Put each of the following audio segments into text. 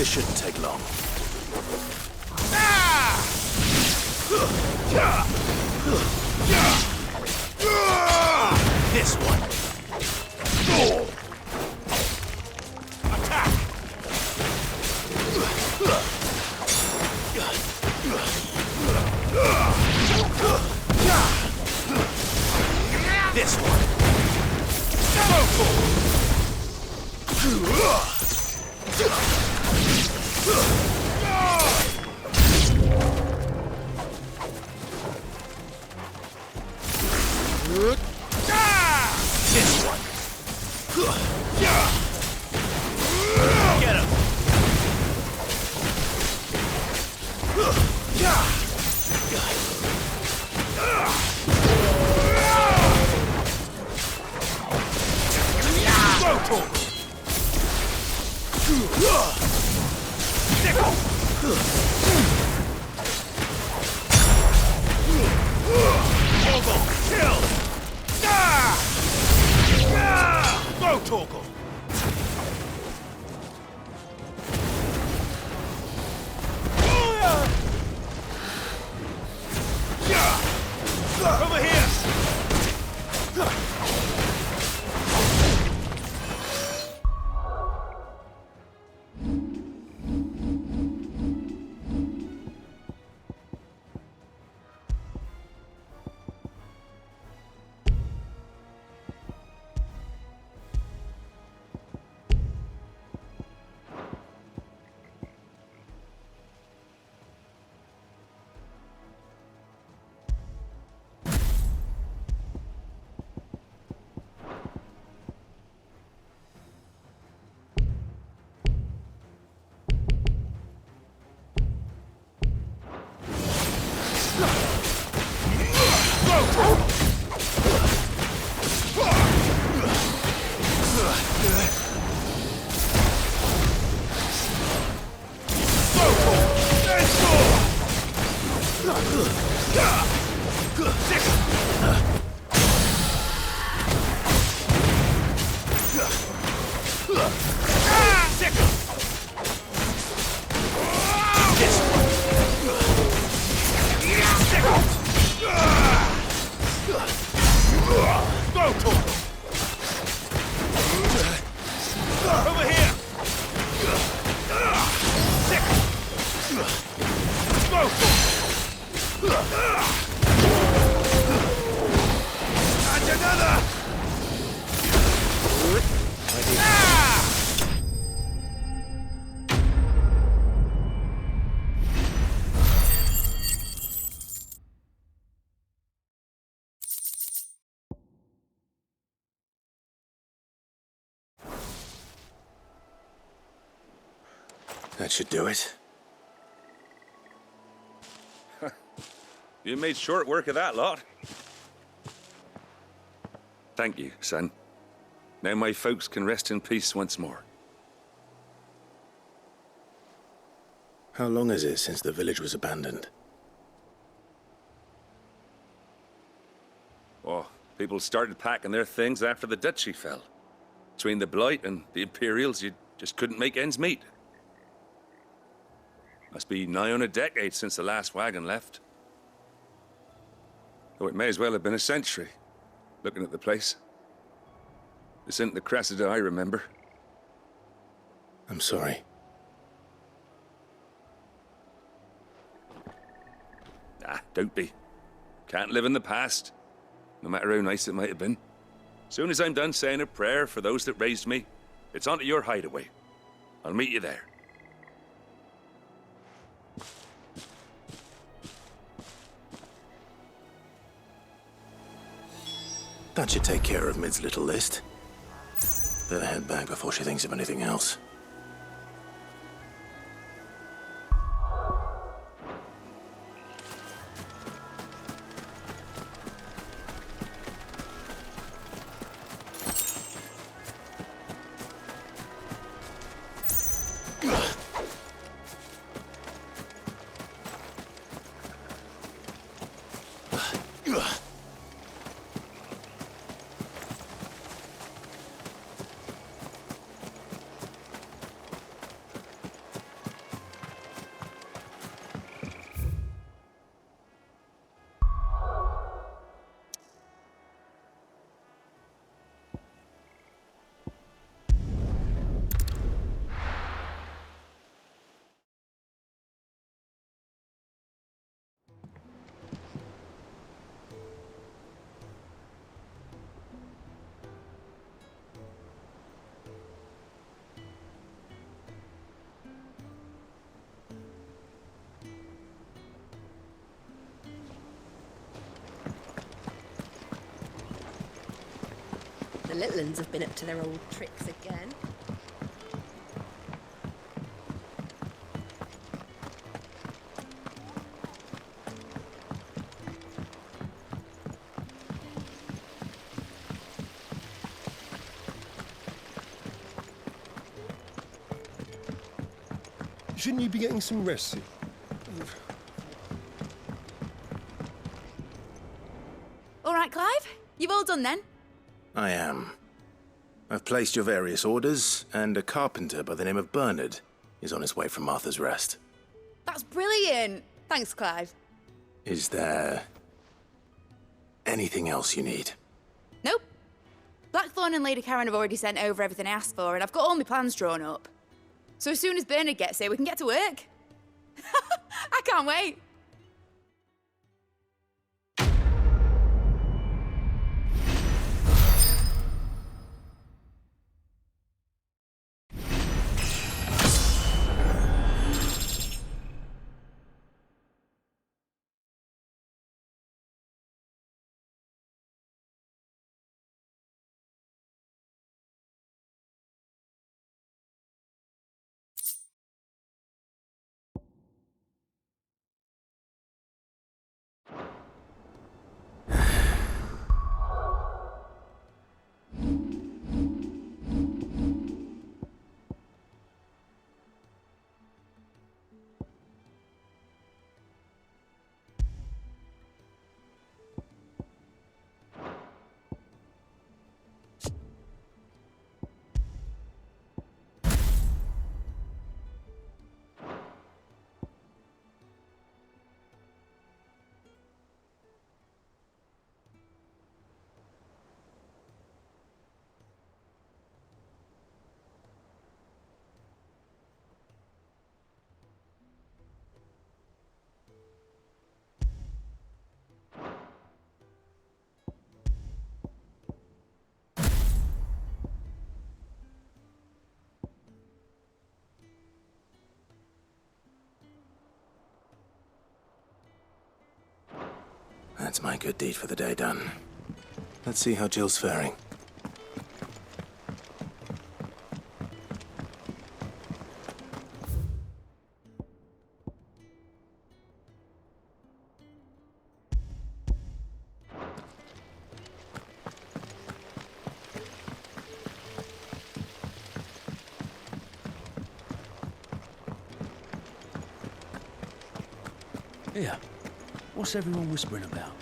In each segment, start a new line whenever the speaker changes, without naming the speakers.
This shouldn't take long. This one. Attack! This one. This one. Get him. Over here! That should do it.
You made short work of that lot. Thank you, son. Now my folks can rest in peace once more.
How long is it since the village was abandoned?
Oh, people started packing their things after the duchy fell. Between the Blight and the Imperials, you just couldn't make ends meet. Must be nigh on a decade since the last wagon left. Though it may as well have been a century, looking at the place. This isn't the Cressida I remember.
I'm sorry.
Ah, don't be. Can't live in the past, no matter how nice it might have been. Soon as I'm done saying a prayer for those that raised me, it's onto your hideaway. I'll meet you there.
That should take care of Mid's little list. Better head back before she thinks of anything else.
little uns have been up to their old tricks again.
Shouldn't you be getting some rest?
All right, Clive? You've all done then?
I am. I've placed your various orders, and a carpenter by the name of Bernard is on his way from Martha's Rest.
That's brilliant. Thanks, Clive.
Is there anything else you need?
Nope. Blackthorn and Lady Karen have already sent over everything I asked for, and I've got all my plans drawn up. So as soon as Bernard gets here, we can get to work. I can't wait.
That's my good deed for the day done. Let's see how Jill's faring.
Here, what's everyone whispering about?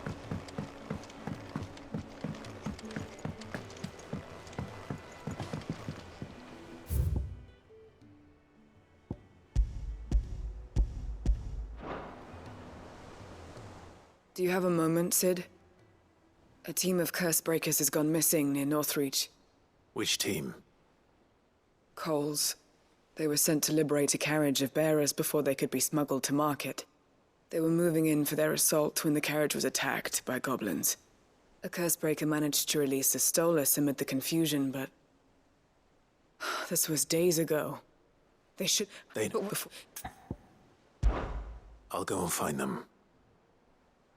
Do you have a moment, Sid? A team of curse breakers has gone missing near Northreach.
Which team?
Coles. They were sent to liberate a carriage of bearers before they could be smuggled to market. They were moving in for their assault when the carriage was attacked by goblins. A curse breaker managed to release a Stolas amid the confusion, but... this was days ago. They should... Before...
I'll go and find them.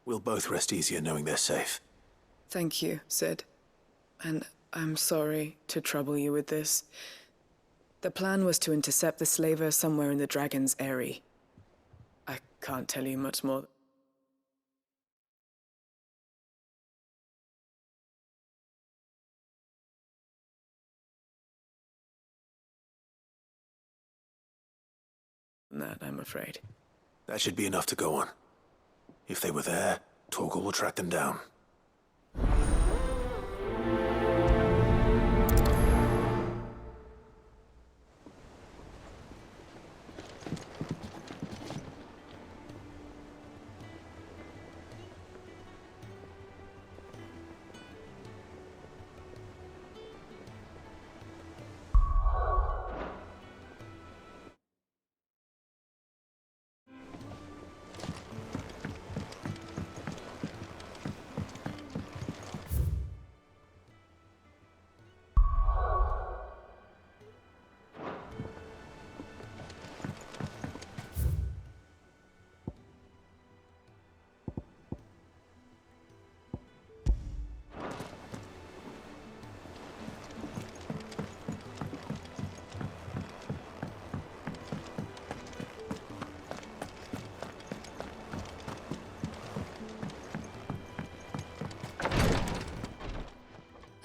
We'll both rest easier knowing they're safe.
Thank you, Sid. And I'm sorry to trouble you with this. The plan was to intercept the slaver somewhere in the Dragon's Eyrie. I can't tell you much more. Than that, I'm afraid.
That should be enough to go on. If they were there, Torgal will track them down.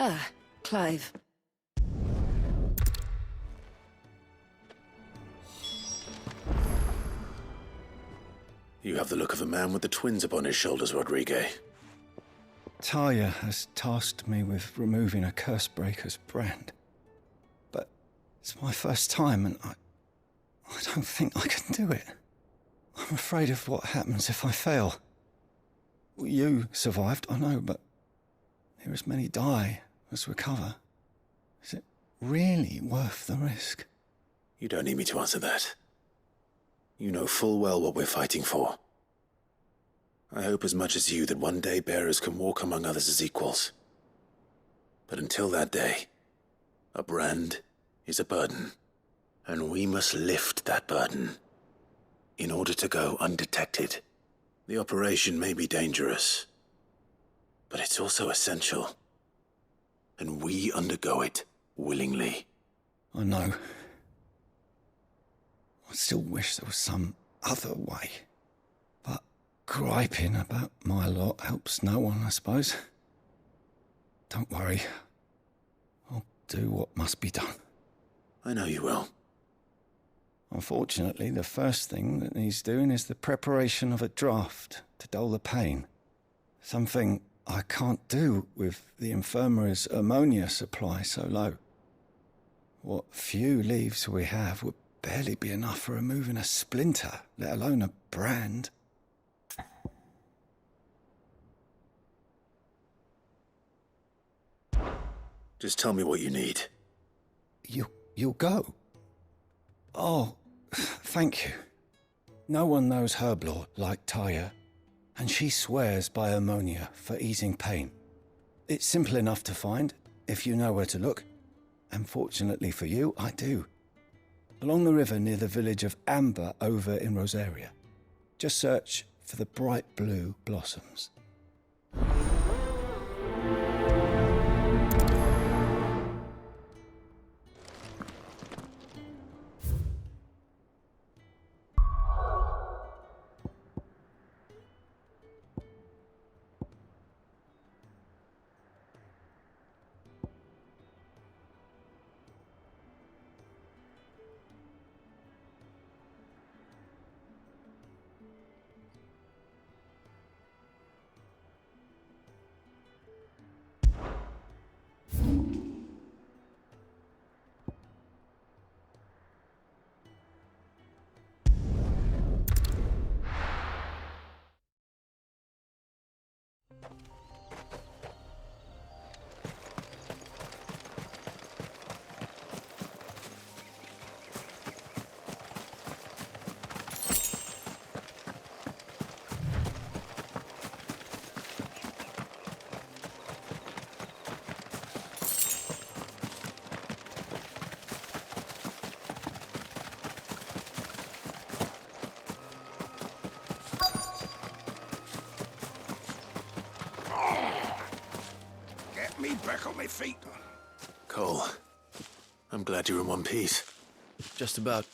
Ah, Clive.
You have the look of a man with the twins upon his shoulders, Rodrigue.
Talia has tasked me with removing a Cursebreaker's brand. But it's my first time and I don't think I can do it. I'm afraid of what happens if I fail. You survived, I know, but near as many die as recover. Is it really worth the risk?
You don't need me to answer that. You know full well what we're fighting for. I hope as much as you that one day bearers can walk among others as equals. But until that day, a brand is a burden, and we must lift that burden in order to go undetected. The operation may be dangerous, but it's also essential, and we undergo it willingly.
I know. I still wish there was some other way. But griping about my lot helps no one, I suppose. Don't worry. I'll do what must be done.
I know you will.
Unfortunately, the first thing that needs doing is the preparation of a draft to dull the pain. Something I can't do with the infirmary's ammonia supply so low. What few leaves we have would barely be enough for removing a splinter, let alone a brand.
Just tell me what you need.
You'll go? Oh, thank you. No one knows Herblore like Talia, and she swears by ammonia for easing pain. It's simple enough to find, if you know where to look. And fortunately for you, I do. Along the river near the village of Amber over in Rosaria. Just search for the bright blue blossoms.
Me back on my feet.
Cole, I'm glad you're in one piece.
Just about.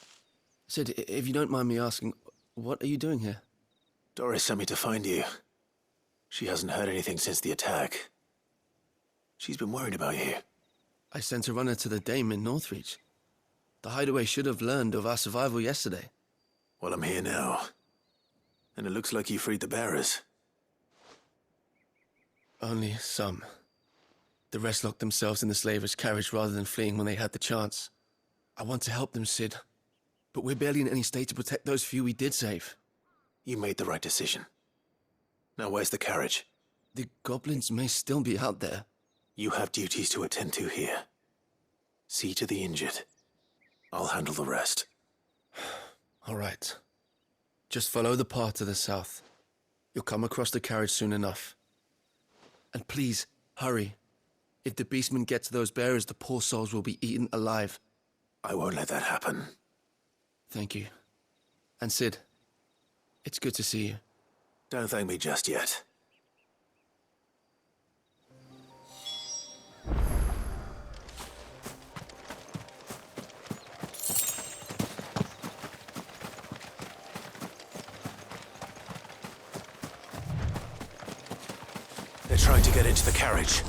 Sid, if you don't mind me asking, what are you doing here?
Doris sent me to find you. She hasn't heard anything since the attack. She's been worried about you.
I sent a runner to the Dame in Northreach. The hideaway should have learned of our survival yesterday.
Well, I'm here now. And it looks like you freed the bearers.
Only some. The rest locked themselves in the slavers' carriage rather than fleeing when they had the chance. I want to help them, Sid. But we're barely in any state to protect those few we did save.
You made the right decision. Now where's the carriage?
The goblins may still be out there.
You have duties to attend to here. See to the injured. I'll handle the rest.
All right. Just follow the path to the south. You'll come across the carriage soon enough. And please, hurry. If the beastmen get to those bearers, the poor souls will be eaten alive.
I won't let that happen.
Thank you. And Sid, it's good to see you.
Don't thank me just yet. They're trying to get into the carriage.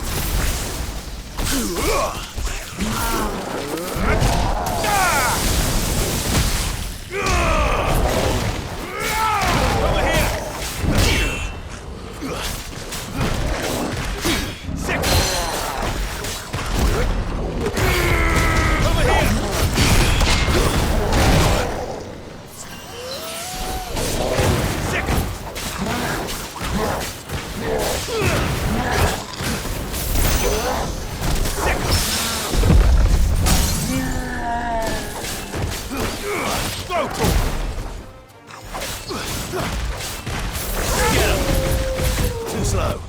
Too slow.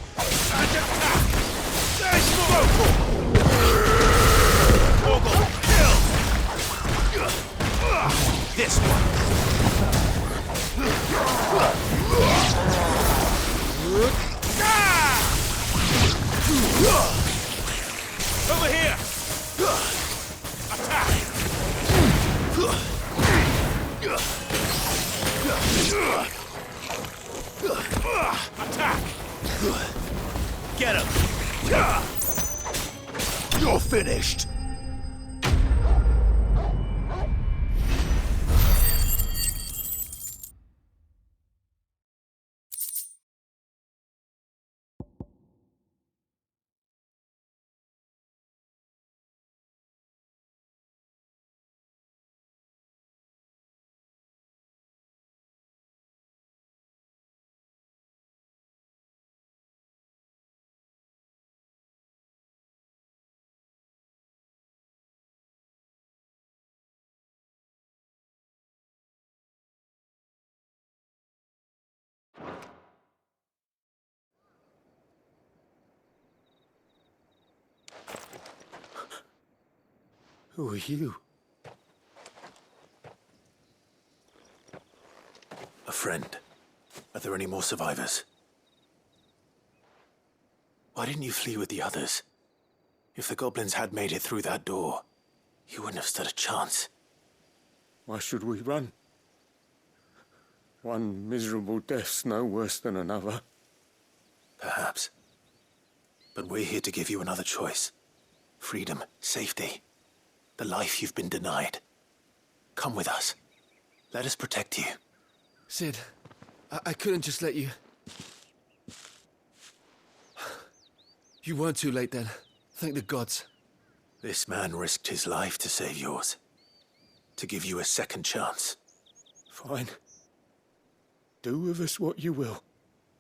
This one. Over here. Attack. Attack. Get him. You're finished. Who are you? A friend. Are there any more survivors? Why didn't you flee with the others? If the goblins had made it through that door, you wouldn't have stood a chance.
Why should we run? One miserable death's no worse than another.
Perhaps. But we're here to give you another choice. Freedom, safety. The life you've been denied. Come with us. Let us protect you.
Sid, I couldn't just let you... You weren't too late then. Thank the gods.
This man risked his life to save yours. To give you a second chance.
Fine. Do with us what you will.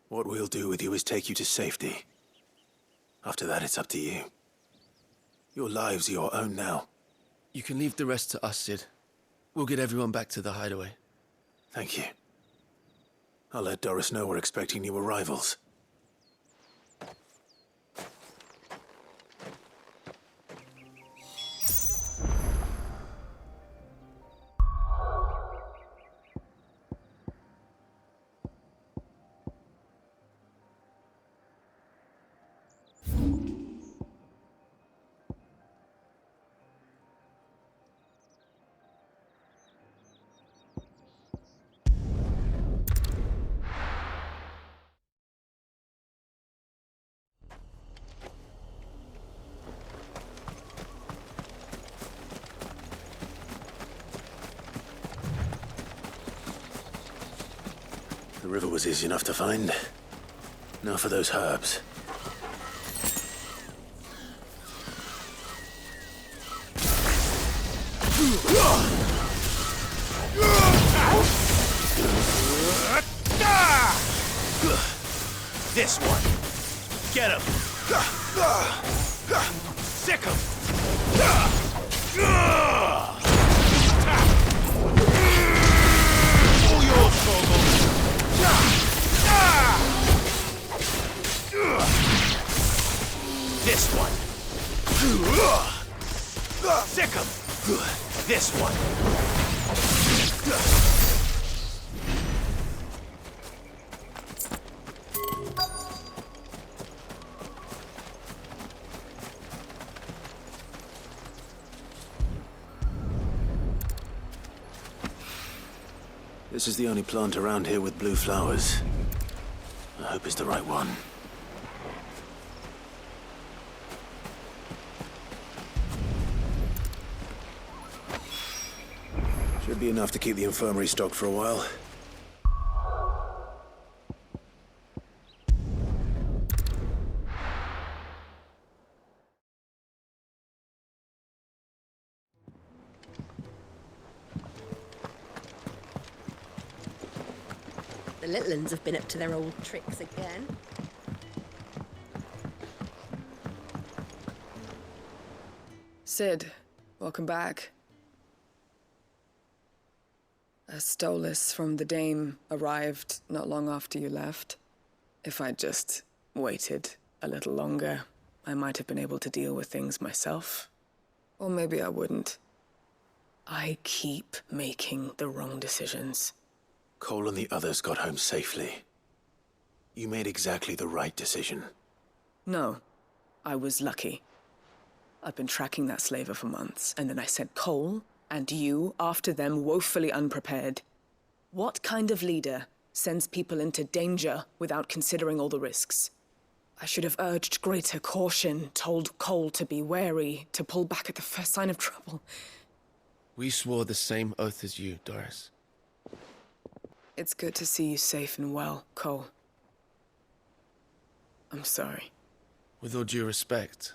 What we'll do with you is take you to safety. After that, it's up to you. Your lives are your own now.
You can leave the rest to us, Sid. We'll get everyone back to the hideaway.
Thank you. I'll let Doris know we're expecting new arrivals. The river was easy enough to find. Now for those herbs. This one. Get him. Sick him. All yours, Fogel. This one. Sick him. This one. This is the only plant around here with blue flowers. I hope it's the right one. Be enough to keep the infirmary stocked for a while.
The little uns have been up to their old tricks again.
Sid, welcome back. A Stolas from the Dame arrived not long after you left. If I'd just waited a little longer, I might have been able to deal with things myself. Or maybe I wouldn't. I keep making the wrong decisions.
Cole and the others got home safely. You made exactly the right decision.
No, I was lucky. I've been tracking that slaver for months, and then I sent Cole and you after them woefully unprepared. What kind of leader sends people into danger without considering all the risks? I should have urged greater caution, told Cole to be wary, to pull back at the first sign of trouble.
We swore the same oath as you, Doris.
It's good to see you safe and well, Cole. I'm sorry.
With all due respect,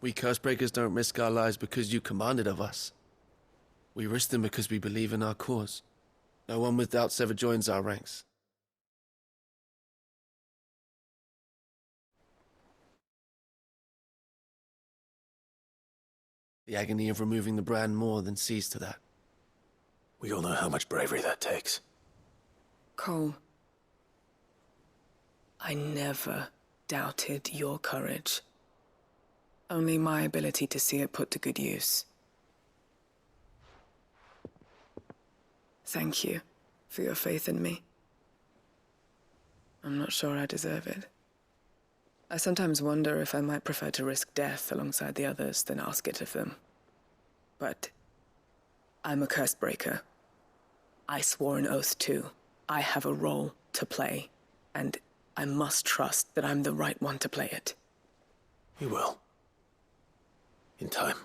we Cursebreakers don't risk our lives because you commanded of us. We risk them because we believe in our cause. No one with doubts ever joins our ranks. The agony of removing the brand more than sees to that.
We all know how much bravery that takes.
Cole, I never doubted your courage. Only my ability to see it put to good use. Thank you for your faith in me. I'm not sure I deserve it. I sometimes wonder if I might prefer to risk death alongside the others than ask it of them. But I'm a Cursebreaker. I swore an oath too. I have a role to play, and I must trust that I'm the right one to play it.
You will. In time.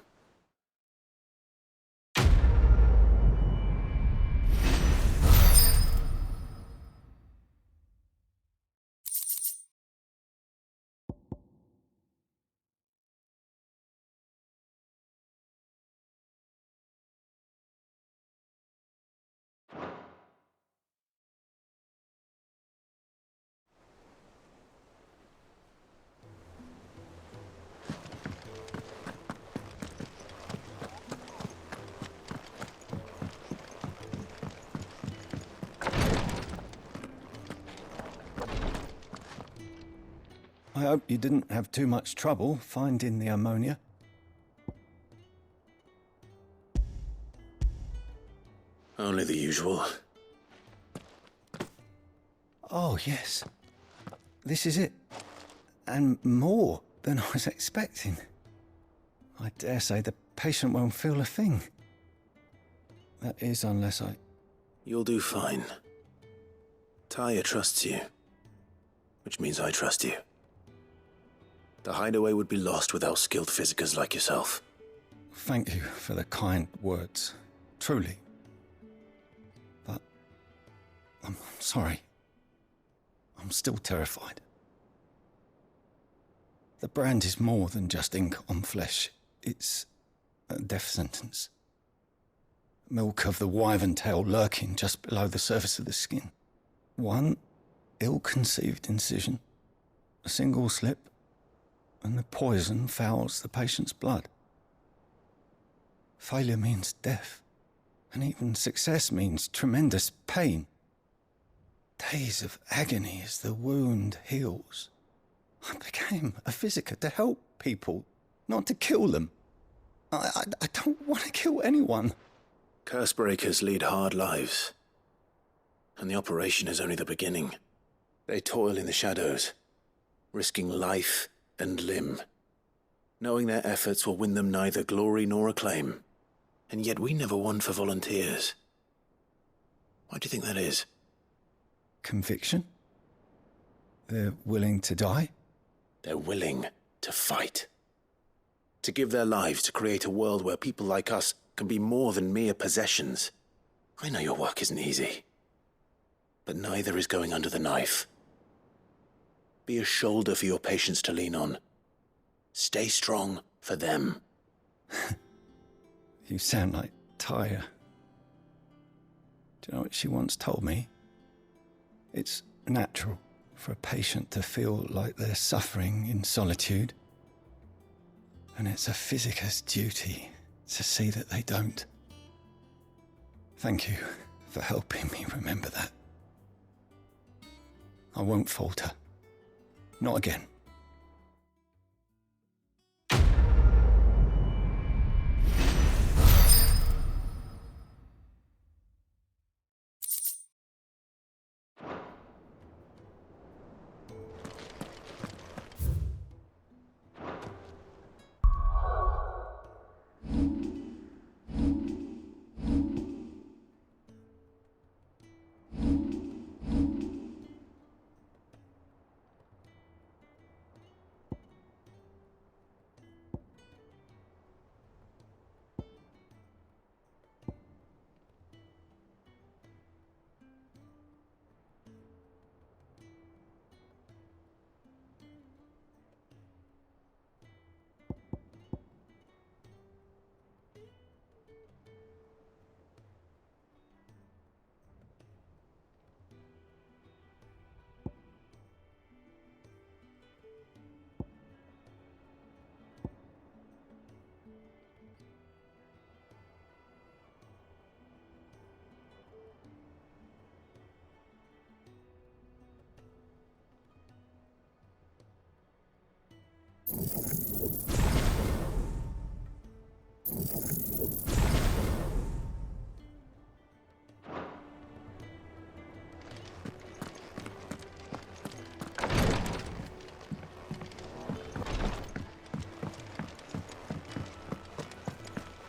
I hope you didn't have too much trouble finding the ammonia.
Only the usual.
Oh, yes. This is it. And more than I was expecting. I dare say the patient won't feel a thing. That is, unless I...
You'll do fine. Tyre trusts you. Which means I trust you. The hideaway would be lost without skilled physicers like yourself.
Thank you for the kind words. Truly. But... I'm sorry. I'm still terrified. The brand is more than just ink on flesh. It's a death sentence. Milk of the wyvern tail lurking just below the surface of the skin. One ill-conceived incision, a single slip, and the poison fouls the patient's blood. Failure means death, and even success means tremendous pain. Days of agony as the wound heals. I became a physiker to help people, not to kill them. I don't want to kill anyone.
Cursebreakers lead hard lives. And the operation is only the beginning. They toil in the shadows, risking life and limb, knowing their efforts will win them neither glory nor acclaim. And yet we never won for volunteers. Why do you think that is?
Conviction? They're willing to die?
They're willing to fight. To give their lives to create a world where people like us can be more than mere possessions. I know your work isn't easy, but neither is going under the knife. Be a shoulder for your patients to lean on. Stay strong for them.
You sound like Tyre. Do you know what she once told me? It's natural for a patient to feel like they're suffering in solitude. And it's a physicist's duty to see that they don't. Thank you for helping me remember that. I won't falter. Not again.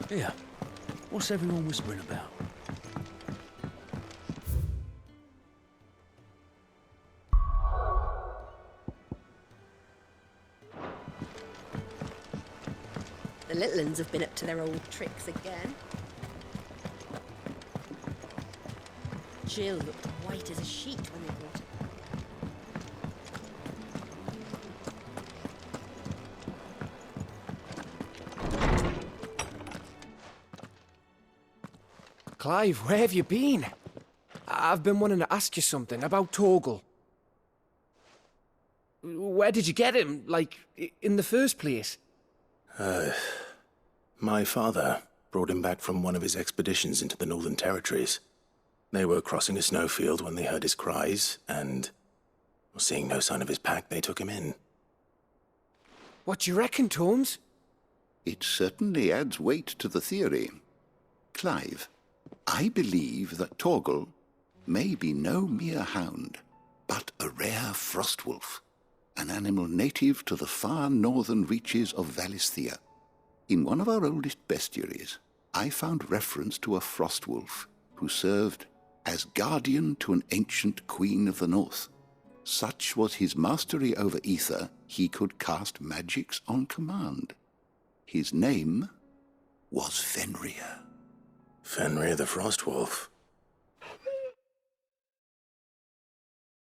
Here, what's everyone whispering about?
The little ones have been up to their old tricks again. Jill looked white as a sheet when they brought her.
Clive, where have you been? I've been wanting to ask you something about Torgal. Where did you get him, like, in the first place?
My father brought him back from one of his expeditions into the Northern Territories. They were crossing a snowfield when they heard his cries, and, seeing no sign of his pack, they took him in.
What do you reckon, Tomes?
It certainly adds weight to the theory. Clive, I believe that Torgal may be no mere hound, but a rare frostwolf, an animal native to the far northern reaches of Valisthea. In one of our oldest bestiaries, I found reference to a frostwolf who served as guardian to an ancient queen of the north. Such was his mastery over ether, he could cast magics on command. His name was Fenrir.
Fenrir the Frostwolf.